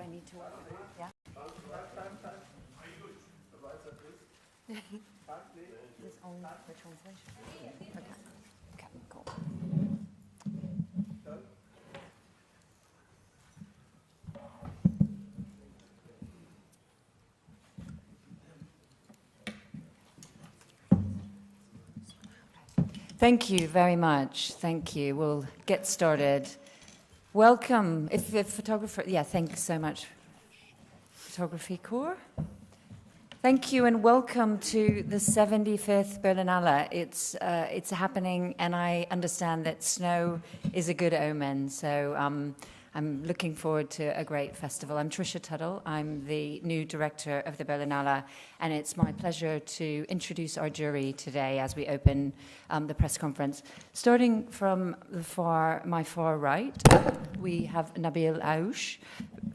I need to work? Yeah? This only for translation? Okay. Okay, cool. Thank you very much. Thank you. We'll get started. Welcome. If the photographer, yeah, thanks so much. Photography Corps. Thank you and welcome to the 75th Berlinale. It's happening, and I understand that snow is a good omen. So I'm looking forward to a great festival. I'm Trisha Tuttle. I'm the new director of the Berlinale, and it's my pleasure to introduce our jury today as we open the press conference. Starting from my far right, we have Nabil Aouche,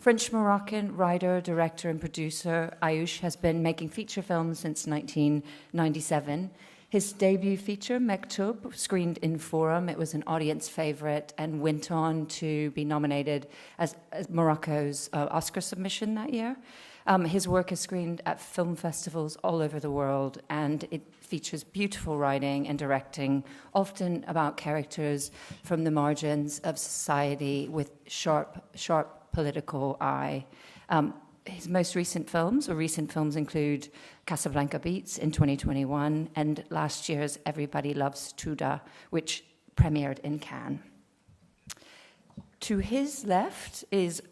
French-Moroccan writer, director, and producer. Aouche has been making feature films since 1997. His debut feature, Mektoub, screened in Forum. It was an audience favorite and went on to be nominated as Morocco's Oscar submission that year. His work is screened at film festivals all over the world, and it features beautiful writing and directing, often about characters from the margins of society with sharp political eye. His most recent films include Casablanca Beats in 2021 and last year's Everybody Loves Tuda, which premiered in Cannes. To his left is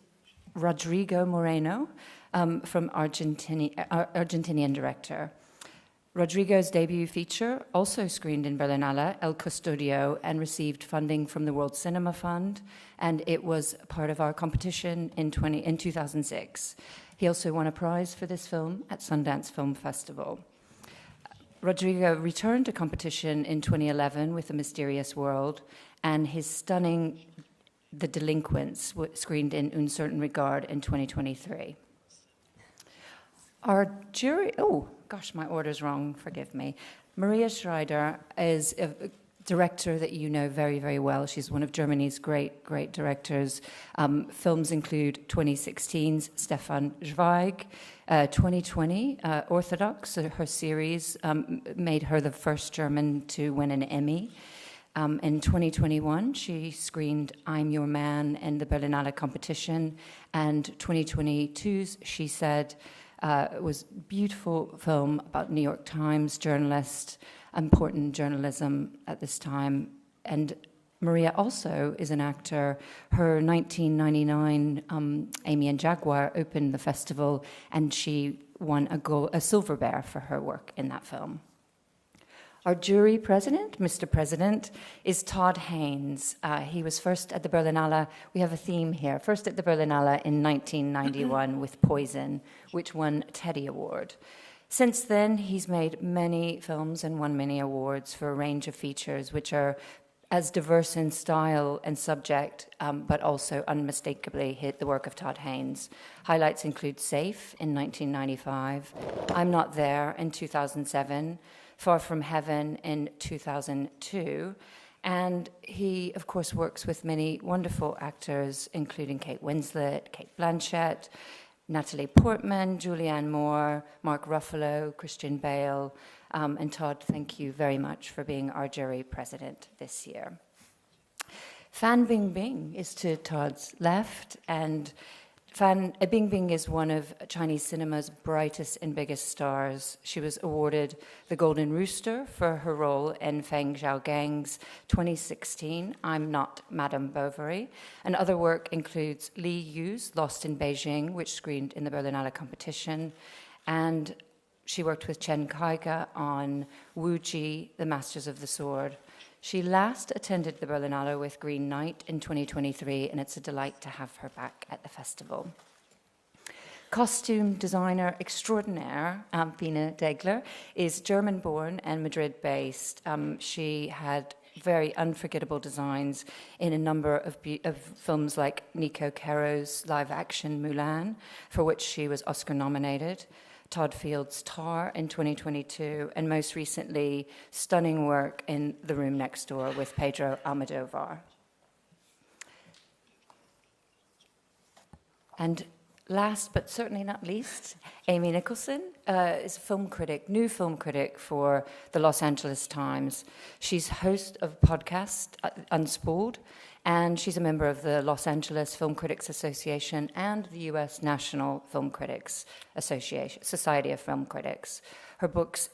Rodrigo Moreno, from Argentinian director. Rodrigo's debut feature also screened in Berlinale, El Custodio, and received funding from the World Cinema Fund, and it was part of our competition in 2006. He also won a prize for this film at Sundance Film Festival. Rodrigo returned to competition in 2011 with A Mysterious World, and his stunning The Delinquents screened in Un Certain Regard in 2023. Our jury, oh gosh, my order's wrong, forgive me. Maria Schreider is a director that you know very, very well. She's one of Germany's great directors. Films include 2016's Stefan Zweig, 2020 Orthodox, her series made her the first German to win an Emmy. In 2021, she screened I'm Your Man in the Berlinale competition, and 2022's She Said was a beautiful film about New York Times journalist, important journalism at this time. And Maria also is an actor. Her 1999 Amy and Jaguar opened the festival, and she won a Silver Bear for her work in that film. Our jury president, Mr. President, is Todd Haynes. He was first at the Berlinale. We have a theme here. First at the Berlinale in 1991 with Poison, which won a Teddy Award. Since then, he's made many films and won many awards for a range of features, which are as diverse in style and subject, but also unmistakably hit the work of Todd Haynes. Highlights include Safe in 1995, I'm Not There in 2007, Far From Heaven in 2002, and he, of course, works with many wonderful actors, including Kate Winslet, Kate Blanchett, Natalie Portman, Julianne Moore, Mark Ruffalo, Christian Bale, and Todd, thank you very much for being our jury president this year. Fan Bingbing is to Todd's left, and Fan Bingbing is one of Chinese cinema's brightest and biggest stars. She was awarded the Golden Rooster for her role in Feng Xiaogang's 2016 I'm Not Madame Bovary. And other work includes Li Yu's Lost in Beijing, which screened in the Berlinale competition. And she worked with Chen Kaige on Wu Ji, The Masters of the Sword. She last attended the Berlinale with Green Knight in 2023, and it's a delight to have her back at the festival. Costume designer extraordinaire, Pina Degler, is German-born and Madrid-based. She had very unforgettable designs in a number of films like Nico Caro's live-action Mulan, for which she was Oscar-nominated, Todd Field's Tar in 2022, and most recently, stunning work in The Room Next Door with Pedro Almodovar. And last but certainly not least, Amy Nicholson is a film critic, new film critic for the Los Angeles Times. She's host of a podcast, Unspooled, and she's a member of the Los Angeles Film Critics Association and the U.S. National Film Critics Association, Society of Film Critics. Her books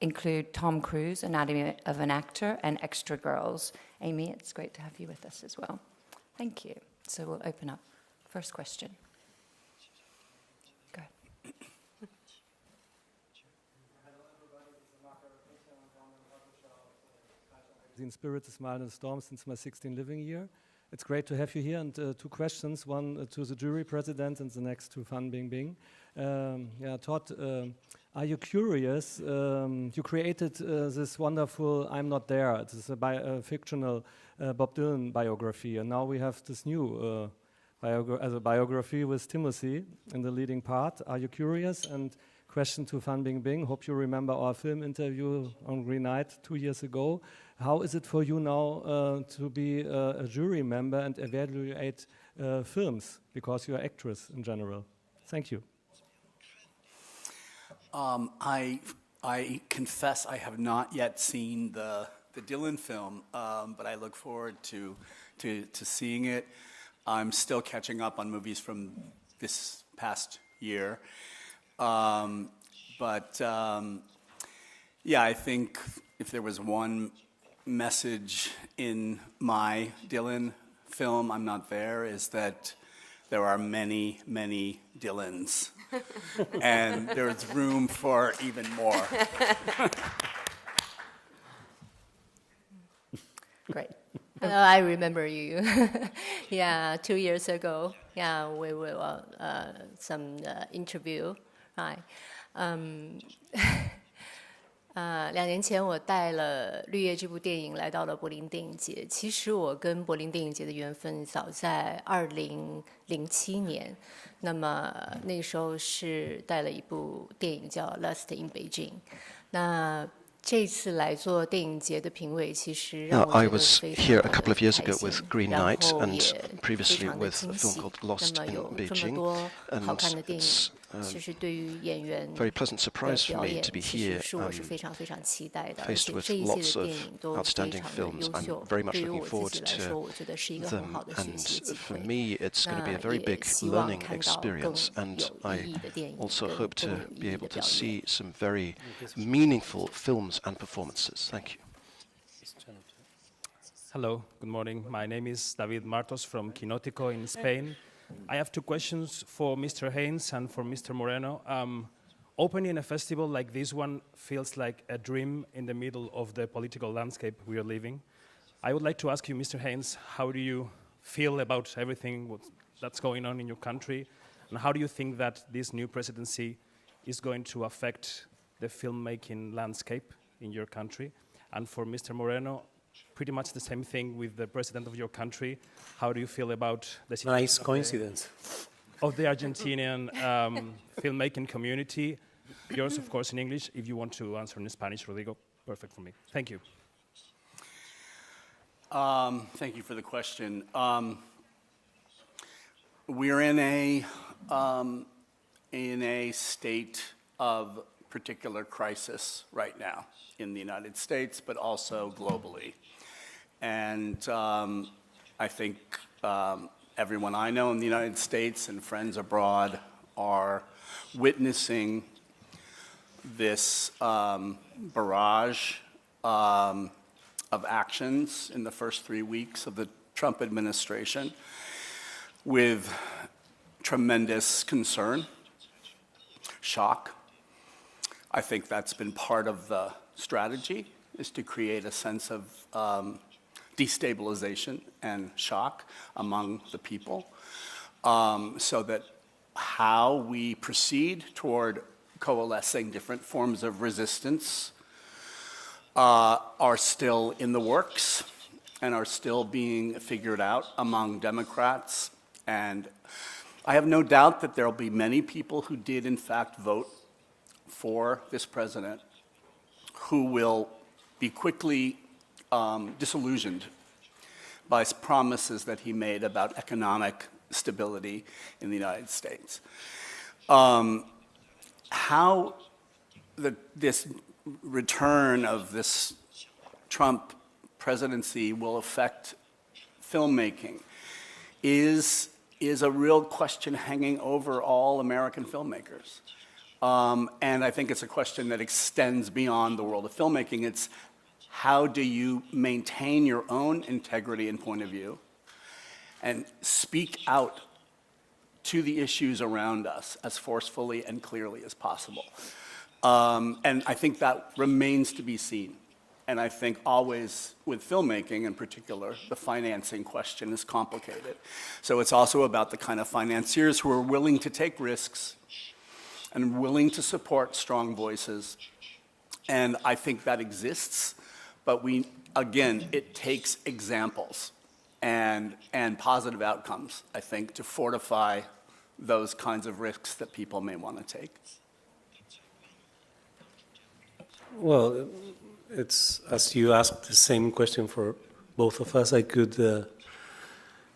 include Tom Cruise, Anatomy of an Actor, and Extra Girls. Amy, it's great to have you with us as well. Thank you. So we'll open up. First question. Go ahead. In Spirit, the Smile and the Storm since my 16th living year. It's great to have you here, and two questions, one to the jury president and the next to Fan Bingbing. Todd, are you curious? You created this wonderful I'm Not There. It is a fictional Bob Dylan biography, and now we have this new biography with Timothy in the leading part. Are you curious? And question to Fan Bingbing. Hope you remember our film interview on Green Night 2 years ago. How is it for you now to be a jury member and evaluate films, because you're an actress in general? Thank you. I confess I have not yet seen the Dylan film, but I look forward to seeing it. I'm still catching up on movies from this past year. I think if there was one message in my Dylan film, I'm Not There, is that there are many, many Dylans. And there's room for even more. Great. I remember you. 2 years ago. We were some interview. Right. 2年前我带了《绿叶》这部电影来到了柏林电影节。其实我跟柏林电影节的缘分早在2007年，那么那时候是带了一部电影叫《Lost in Beijing》。那这次来做电影节的评委，其实让我 I was here a couple of years ago with Green Night and previously with a film called Lost in Beijing, and it's a very pleasant surprise for me to be here, faced with lots of outstanding films. I'm very much looking forward to them, and for me it's going to be a very big learning experience, and I also hope to be able to see some very meaningful films and performances. Thank you. Hello, good morning. My name is David Martos from Quinótico in Spain. I have two questions for Mr. Haynes and for Mr. Moreno. Opening a festival like this one feels like a dream in the middle of the political landscape we are living. I would like to ask you, Mr. Haynes, how do you feel about everything that's going on in your country, and how do you think that this new presidency is going to affect the filmmaking landscape in your country? And for Mr. Moreno, pretty much the same thing with the president of your country. How do you feel about the situation? Nice coincidence. Of the Argentinian filmmaking community? Yours, of course, in English. If you want to answer in Spanish, Rodrigo, perfect for me. Thank you. Thank you for the question. We're in a state of particular crisis right now in the United States, but also globally. And I think everyone I know in the United States and friends abroad are witnessing this barrage of actions in the first 3 weeks of the Trump administration with tremendous concern, shock. I think that's been part of the strategy, is to create a sense of destabilization and shock among the people, so that how we proceed toward coalescing different forms of resistance are still in the works and are still being figured out among Democrats. And I have no doubt that there will be many people who did in fact vote for this president who will be quickly disillusioned by promises that he made about economic stability in the United States. How this return of this Trump presidency will affect filmmaking is a real question hanging over all American filmmakers. And I think it's a question that extends beyond the world of filmmaking. It's how do you maintain your own integrity and point of view and speak out to the issues around us as forcefully and clearly as possible. And I think that remains to be seen. And I think always with filmmaking in particular, the financing question is complicated. So it's also about the kind of financiers who are willing to take risks and willing to support strong voices. And I think that exists, but again, it takes examples and positive outcomes, I think, to fortify those kinds of risks that people may want to take. Well, it's, as you asked the same question for both of us, I could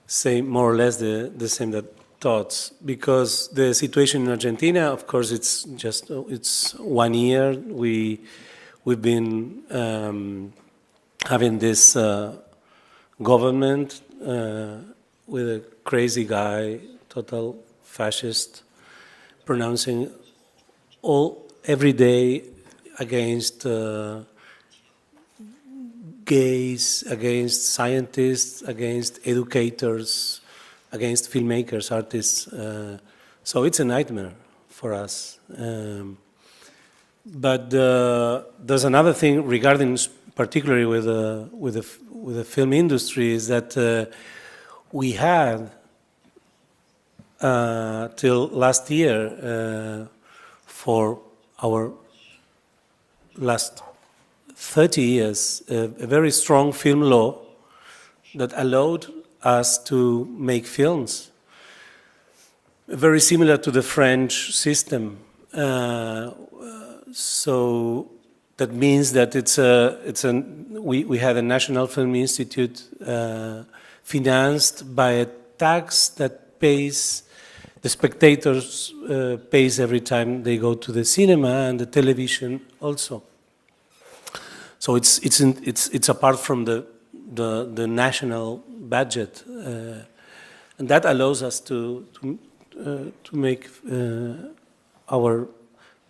say more or less the same thoughts, because the situation in Argentina, of course, it's 1 year. We've been having this government with a crazy guy, total fascist, pronouncing every day against gays, against scientists, against educators, against filmmakers, artists. So it's a nightmare for us. But there's another thing regarding, particularly with the film industry, is that we had till last year, for our last 30 years, a very strong film law that allowed us to make films, very similar to the French system. So that means that we had a National Film Institute financed by a tax that pays the spectators pays every time they go to the cinema, and the television also. So it's apart from the national budget, and that allows us to make our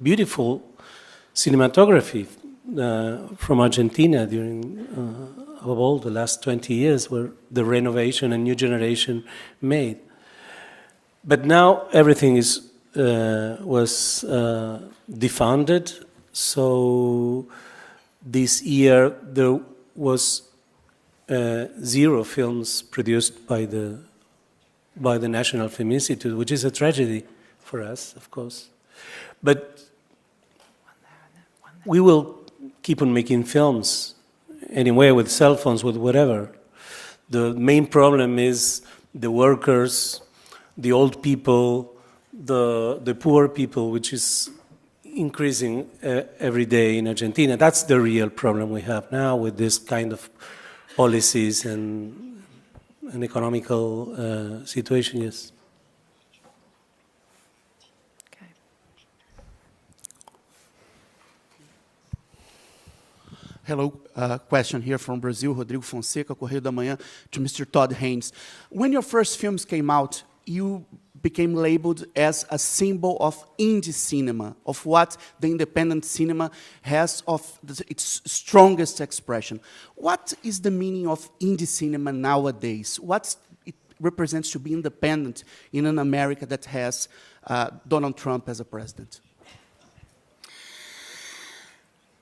beautiful cinematography from Argentina during above all the last 20 years, where the renovation and new generation made. But now everything was defunded. So this year there was 0 films produced by the National Film Institute, which is a tragedy for us, of course. But we will keep on making films anyway, with cell phones, with whatever. The main problem is the workers, the old people, the poor people, which is increasing every day in Argentina. That's the real problem we have now with this kind of policies and economical situation, yes. Okay. Hello, question here from Brazil, Rodrigo Fonseca, Correio da Manhã, to Mr. Todd Haynes. When your first films came out, you became labeled as a symbol of indie cinema, of what the independent cinema has of its strongest expression. What is the meaning of indie cinema nowadays? What it represents to be independent in an America that has Donald Trump as a president?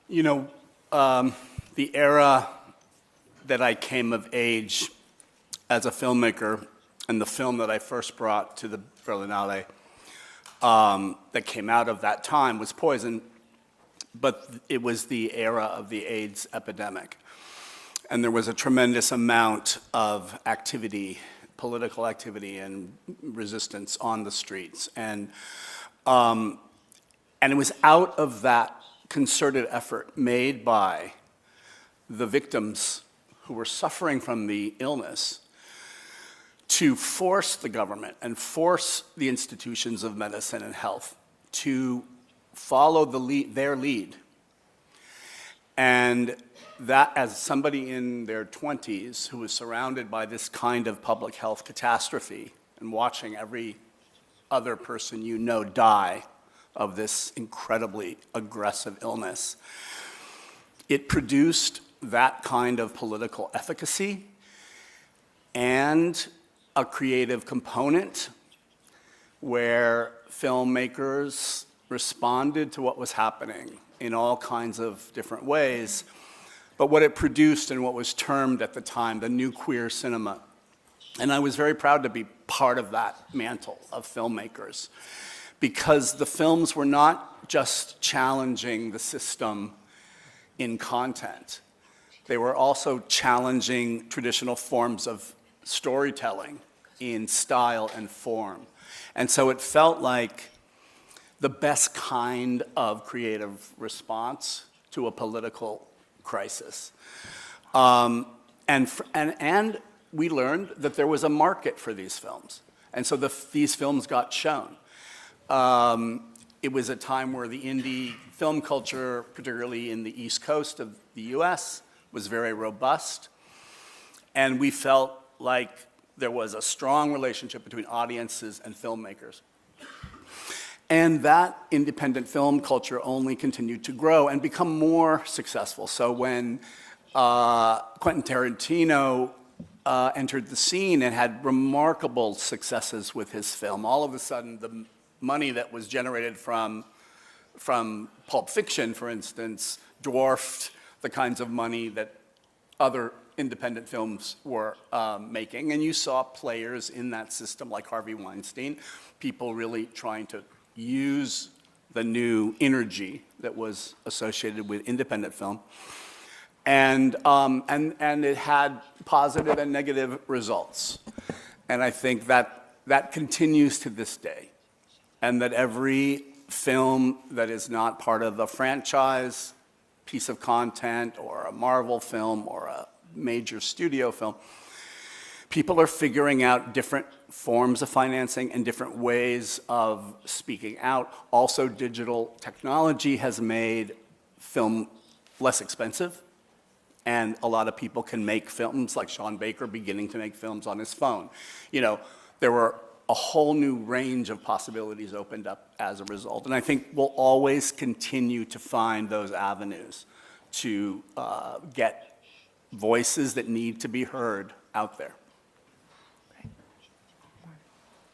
You know, the era that I came of age as a filmmaker, and the film that I first brought to the Berlinale that came out of that time was Poison, but it was the era of the AIDS epidemic. And there was a tremendous amount of activity, political activity and resistance on the streets. And it was out of that concerted effort made by the victims who were suffering from the illness to force the government and force the institutions of medicine and health to follow their lead. And that, as somebody in their 20s who was surrounded by this kind of public health catastrophe and watching every other person you know die of this incredibly aggressive illness, it produced that kind of political efficacy and a creative component where filmmakers responded to what was happening in all kinds of different ways. But what it produced and what was termed at the time the new queer cinema. And I was very proud to be part of that mantle of filmmakers, because the films were not just challenging the system in content. They were also challenging traditional forms of storytelling in style and form. And so it felt like the best kind of creative response to a political crisis. And we learned that there was a market for these films. And so these films got shown. It was a time where the indie film culture, particularly in the East Coast of the US, was very robust. And we felt like there was a strong relationship between audiences and filmmakers. And that independent film culture only continued to grow and become more successful. So when Quentin Tarantino entered the scene and had remarkable successes with his film, all of a sudden the money that was generated from Pulp Fiction, for instance, dwarfed the kinds of money that other independent films were making. And you saw players in that system like Harvey Weinstein, people really trying to use the new energy that was associated with independent film. And it had positive and negative results. And I think that continues to this day. And that every film that is not part of a franchise, piece of content, or a Marvel film, or a major studio film, people are figuring out different forms of financing and different ways of speaking out. Also, digital technology has made film less expensive, and a lot of people can make films, like Sean Baker beginning to make films on his phone. You know, there were a whole new range of possibilities opened up as a result. And I think we'll always continue to find those avenues to get voices that need to be heard out there.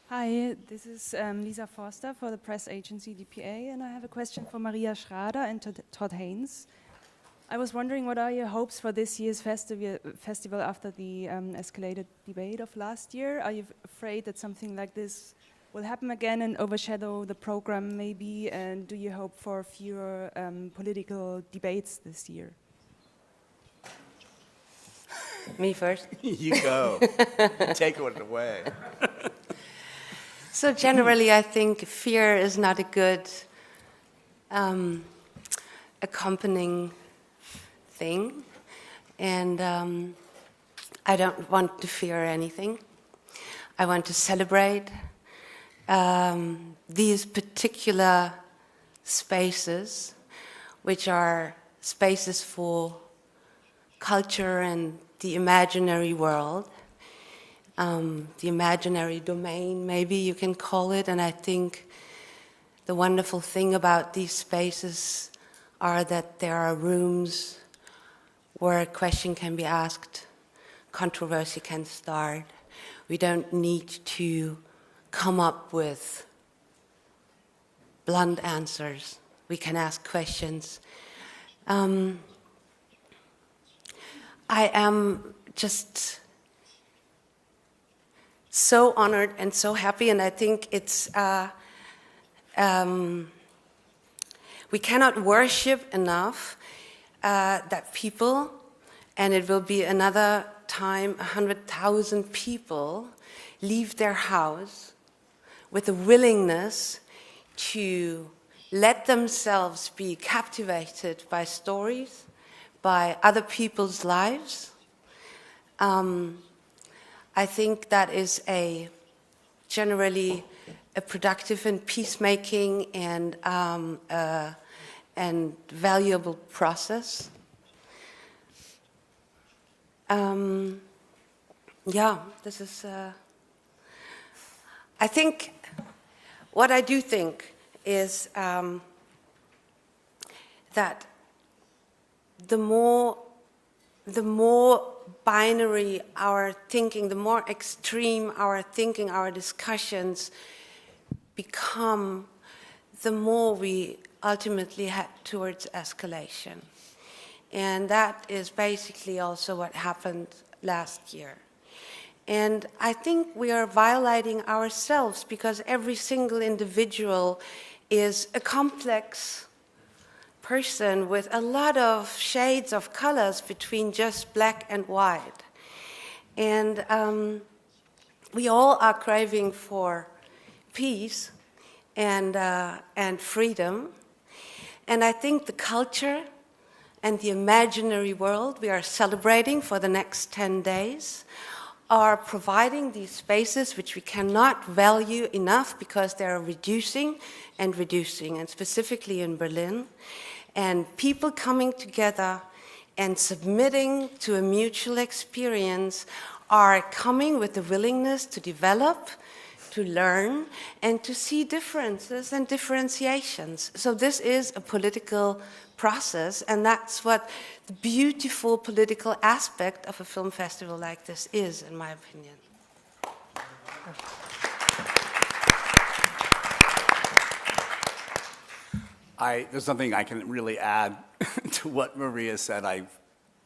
Hi, this is Lisa Forster for the press agency DPA, and I have a question for Maria Schrader and Todd Haynes. I was wondering, what are your hopes for this year's festival after the escalated debate of last year? Are you afraid that something like this will happen again and overshadow the program maybe? And do you hope for fewer political debates this year? Me first? You go. Take it away. So generally, I think fear is not a good accompanying thing, and I don't want to fear anything. I want to celebrate these particular spaces, which are spaces for culture and the imaginary world, the imaginary domain, maybe you can call it. And I think the wonderful thing about these spaces are that there are rooms where a question can be asked, controversy can start. We don't need to come up with blunt answers. We can ask questions. I am just so honored and so happy, and I think it's we cannot worship enough that people, and it will be another time 100,000 people leave their house with a willingness to let themselves be captivated by stories, by other people's lives. I think that is generally a productive and peacemaking and valuable process. Yeah, this is. I think what I do think is that the more binary our thinking, the more extreme our thinking, our discussions become, the more we ultimately head towards escalation. And that is basically also what happened last year. And I think we are violating ourselves because every single individual is a complex person with a lot of shades of colors between just black and white. And we all are craving for peace and freedom. And I think the culture and the imaginary world we are celebrating for the next 10 days are providing these spaces which we cannot value enough because they are reducing, and specifically in Berlin. And people coming together and submitting to a mutual experience are coming with the willingness to develop, to learn, and to see differences and differentiations. So this is a political process, and that's what the beautiful political aspect of a film festival like this is, in my opinion. There's something I can really add to what Maria said.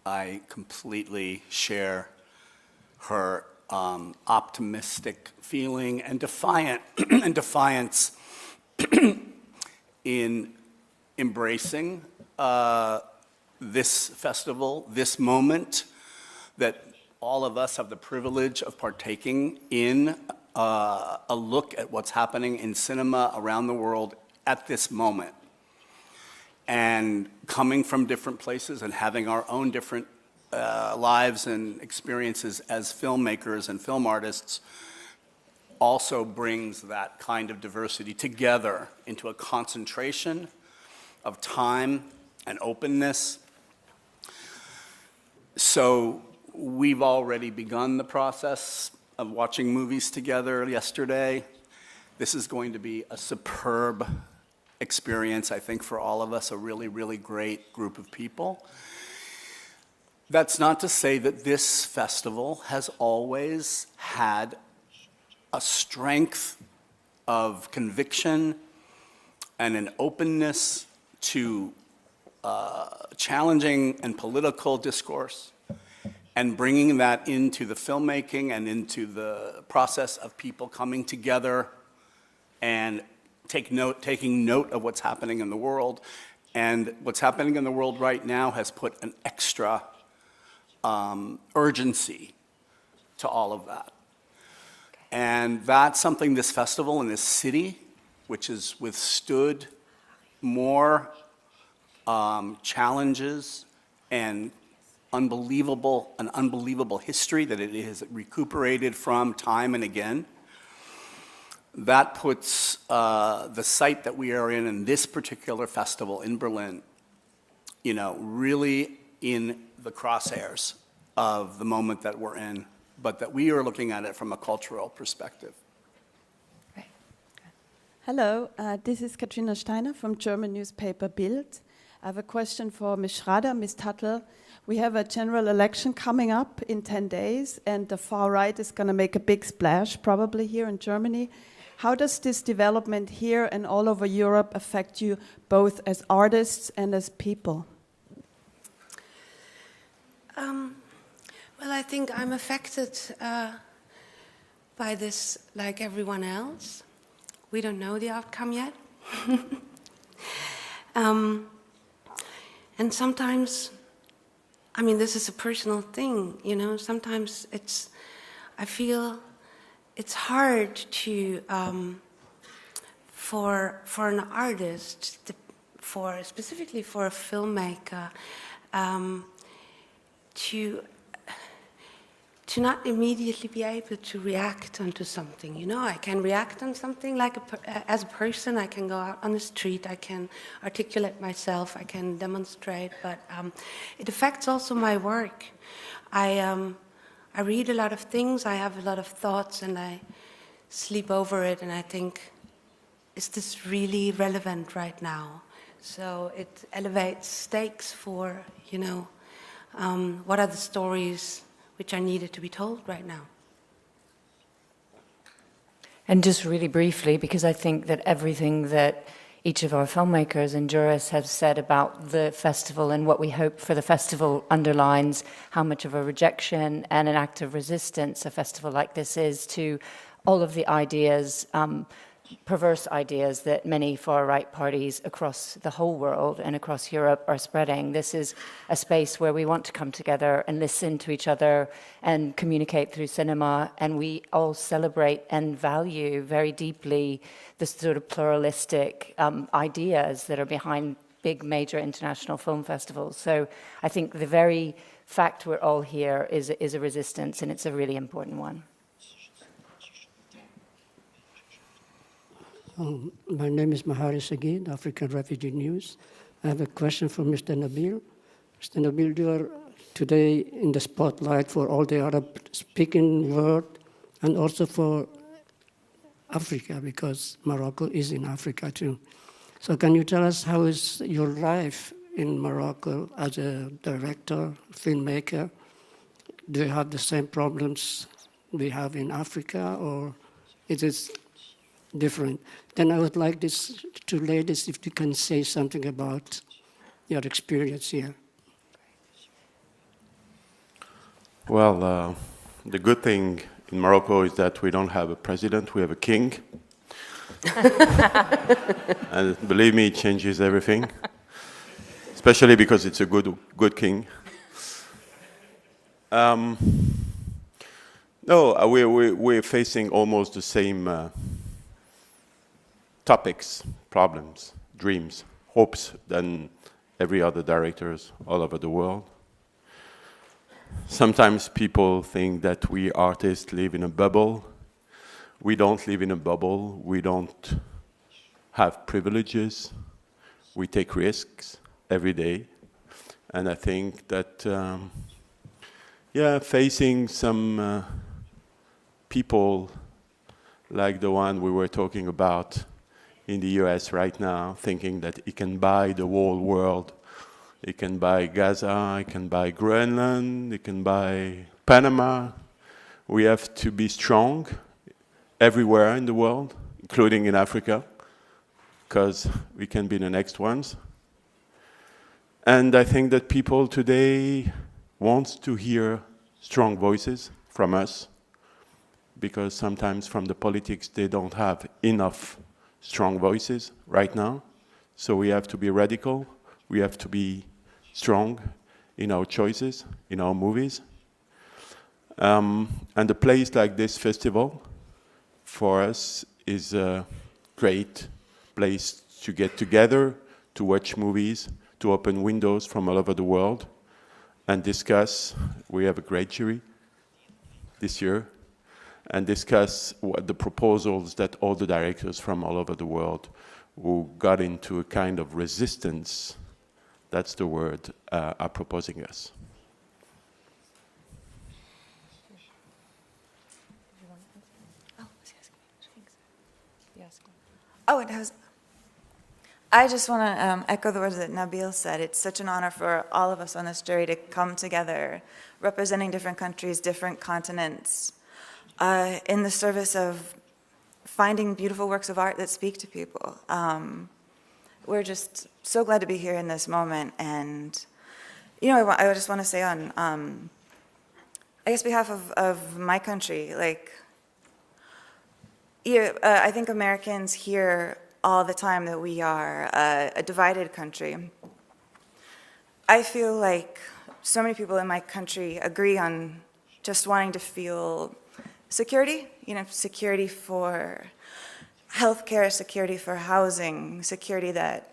I completely share her optimistic feeling and defiance in embracing this festival, this moment that all of us have the privilege of partaking in, a look at what's happening in cinema around the world at this moment. And coming from different places and having our own different lives and experiences as filmmakers and film artists also brings that kind of diversity together into a concentration of time and openness. So we've already begun the process of watching movies together yesterday. This is going to be a superb experience, I think, for all of us, a really, really great group of people. That's not to say that this festival has always had a strength of conviction and an openness to challenging and political discourse, and bringing that into the filmmaking and into the process of people coming together and taking note of what's happening in the world. And what's happening in the world right now has put an extra urgency to all of that. And that's something this festival in this city, which has withstood more challenges and an unbelievable history that it has recuperated from time and again. That puts the site that we are in this particular festival in Berlin, really in the crosshairs of the moment that we're in, but that we are looking at it from a cultural perspective. Right. Hello, this is Katrina Steiner from German newspaper Bild. I have a question for Ms. Schrader, Ms. Tuttle. We have a general election coming up in 10 days, and the far right is going to make a big splash, probably here in Germany. How does this development here and all over Europe affect you, both as artists and as people? Well, I think I'm affected by this like everyone else. We don't know the outcome yet. And sometimes, this is a personal thing, sometimes I feel it's hard to, for an artist, specifically for a to to not immediately be able to react onto something. You know, I can react on something like as a person. I can go out on the street. I can articulate myself. I can demonstrate. But it affects also my work. I read a lot of things. I have a lot of thoughts, and I sleep over it. And I think, is this really relevant right now? So it elevates stakes for, you know, what are the stories which are needed to be told right now. And just really briefly, because I think that everything that each of our filmmakers and jurists have said about the festival and what we hope for the festival underlines how much of a rejection and an act of resistance a festival like this is to all of the ideas, perverse ideas that many far-right parties across the whole world and across Europe are spreading. This is a space where we want to come together and listen to each other and communicate through cinema, and we all celebrate and value very deeply the sort of pluralistic ideas that are behind big major international film festivals. So I think the very fact we're all here is a resistance, and it's a really important one. My name is Mahari Sagid, African Refugee News. I have a question for Mr. Nabil. Mr. Nabil, you are today in the spotlight for all the Arab-speaking world and also for Africa, because Morocco is in Africa too. So can you tell us how is your life in Morocco as a director, filmmaker? Do you have the same problems we have in Africa, or is it different? Then I would like this two ladies, if you can say something about your experience here. Well, the good thing in Morocco is that we don't have a president, we have a king. And believe me, it changes everything, especially because it's a good king. No, we're facing almost the same topics, problems, dreams, hopes than every other directors all over the world. Sometimes people think that we artists live in a bubble. We don't live in a bubble. We don't have privileges. We take risks every day. And I think that, facing some people like the one we were talking about in the US right now, thinking that it can buy the whole world. It can buy Gaza, it can buy Greenland, it can buy Panama. We have to be strong everywhere in the world, including in Africa, because we can be the next ones. And I think that people today want to hear strong voices from us, because sometimes from the politics they don't have enough strong voices right now. So we have to be radical, we have to be strong in our choices, in our movies. And a place like this festival, for us, is a great place to get together, to watch movies, to open windows from all over the world, and discuss. We have a great jury this year, and discuss what the proposals that all the directors from all over the world who got into a kind of resistance, that's the word, are proposing us. Oh, I just want to echo the words that Nabil said. It's such an honor for all of us on this jury to come together, representing different countries, different continents, in the service of finding beautiful works of art that speak to people. We're just so glad to be here in this moment. And, you know, I just want to say on, I guess, behalf of my country, like, I think Americans hear all the time that we are a divided country. I feel like so many people in my country agree on just wanting to feel security, security for healthcare, security for housing, security that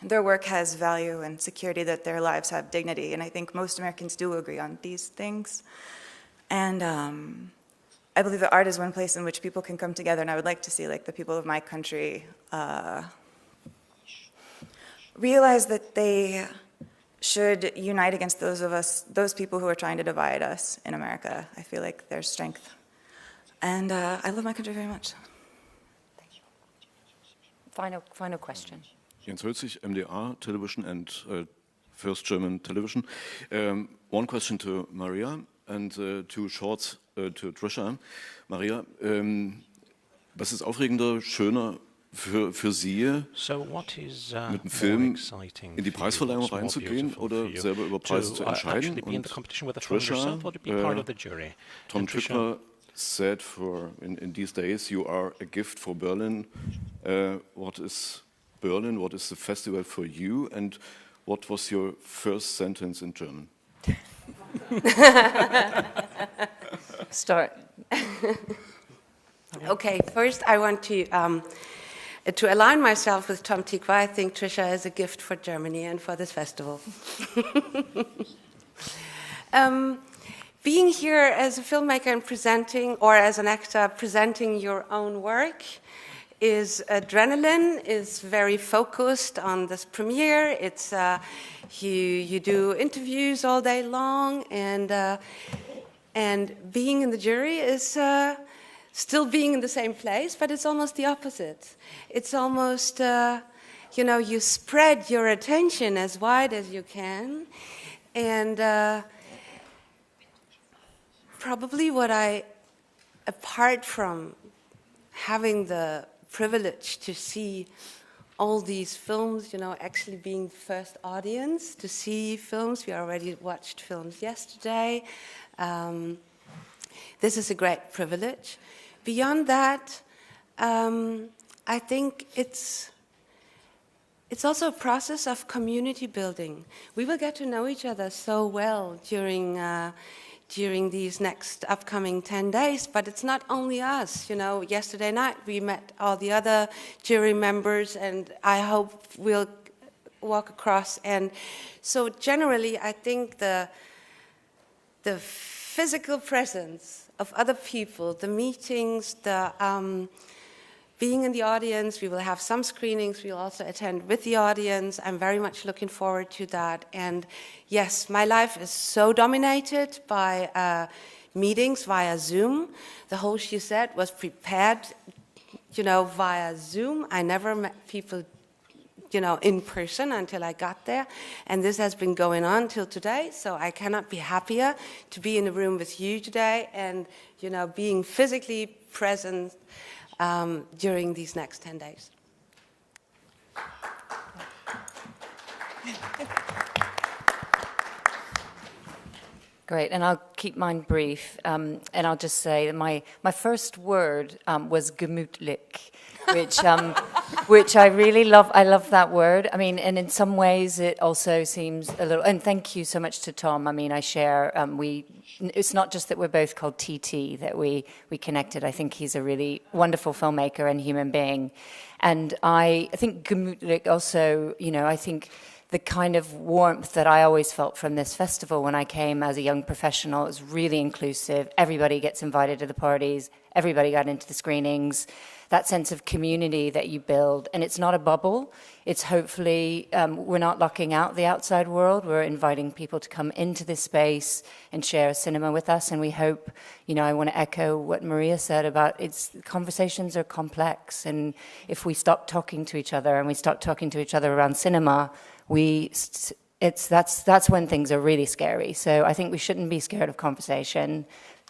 their work has value, and security that their lives have dignity. And I think most Americans do agree on these things. And I believe that art is one place in which people can come together, and I would like to see like the people of my country realize that they should unite against those people who are trying to divide us in America. I feel like there's strength. And I love my country very much. Thank you. Final question. Jens Hölzig, MDR Television and First German Television. One question to Maria and two shorts to Trisha. Maria, was ist aufregender, schöner für Sie, mit dem Film in die Preisverleihung reinzugehen oder selber über Preise zu entscheiden? Und Trisha, Tom Tickler said in these days, you are a gift for Berlin. What is Berlin? What is the festival for you? And what was your first sentence in German? Start. Okay, first I want to align myself with Tom Tikva. I think Trisha is a gift for Germany and for this festival. Being here as a filmmaker and presenting, or as an actor presenting your own work, is adrenaline, is very focused on this premiere. It's you do interviews all day long, and being in the jury is still being in the same place, but it's almost the opposite. It's almost, you spread your attention as wide as you can, and probably apart from having the privilege to see all these films, actually being the first audience to see films. We already watched films yesterday. This is a great privilege. Beyond that, I think it's also a process of community building. We will get to know each other so well during these next upcoming 10 days, but it's not only us. Yesterday night we met all the other jury members, and I hope we'll walk across. And so generally, I think the physical presence of other people, the meetings, the being in the audience, we will have some screenings, we'll also attend with the audience. I'm very much looking forward to that. And yes, my life is so dominated by meetings via Zoom. The whole She Said was prepared, via Zoom. I never met people, in person until I got there. And this has been going on till today, so I cannot be happier to be in the room with you today and, being physically present during these next 10 days. Great, and I'll keep mine brief, and I'll just say that my first word was gemütlich, which I really love. I love that word. I mean, and in some ways it also seems a little, and thank you so much to Tom. I mean, I share, it's not just that we're both called TT, that we connected. I think he's a really wonderful filmmaker and human being. And I think gemütlich also, I think the kind of warmth that I always felt from this festival when I came as a young professional is really inclusive. Everybody gets invited to the parties. Everybody got into the screenings. That sense of community that you build. And it's not a bubble. It's hopefully, we're not locking out the outside world. We're inviting people to come into this space and share cinema with us. And we hope, I want to echo what Maria said about conversations are complex. And if we stop talking to each other and we stop talking to each other around cinema, that's when things are really scary. So I think we shouldn't be scared of conversation.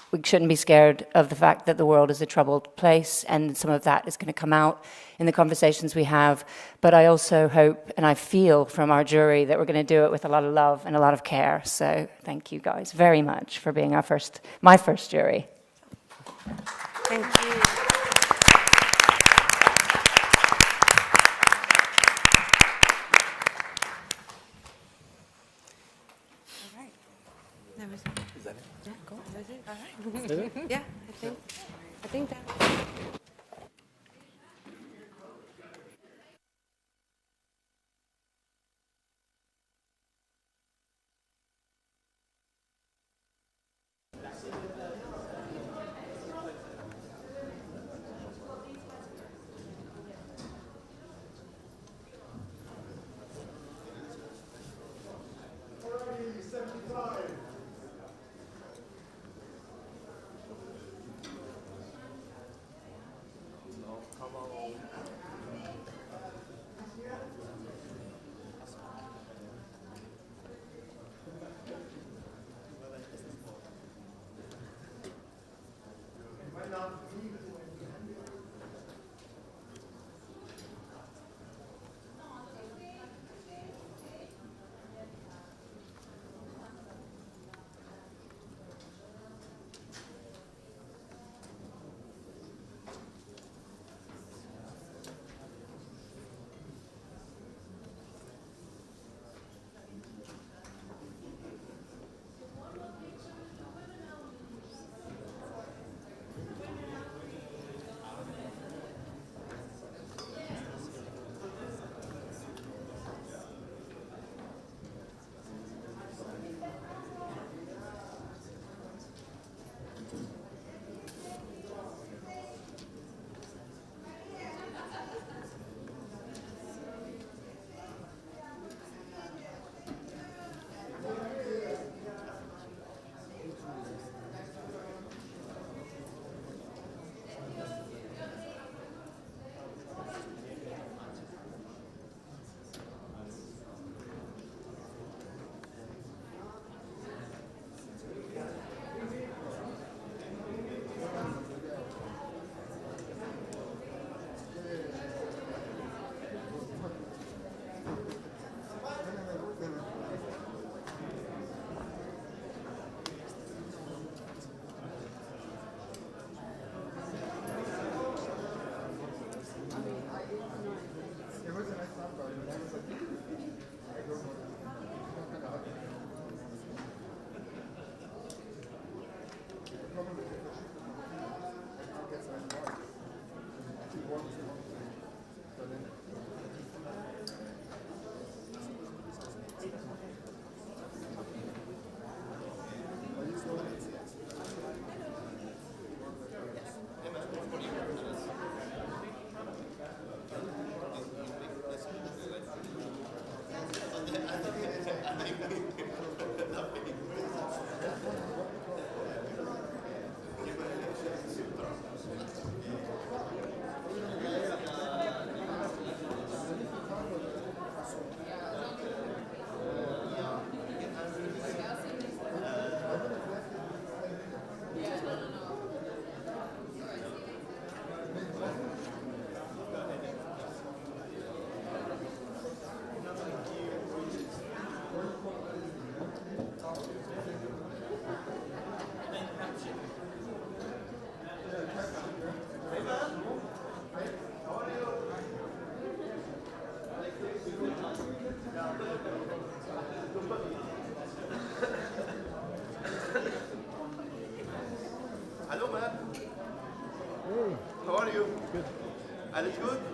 We shouldn't be scared of the fact that the world is a troubled place, and some of that is going to come out in the conversations we have. But I also hope, and I feel from our jury, that we're going to do it with a lot of love and a lot of care. So thank you guys very much for being my first jury. Thank you. Is that it? Yeah, cool. That's it. All right. Yeah, I think that. Hello, man. Hey. How are you? Good. Alles gut?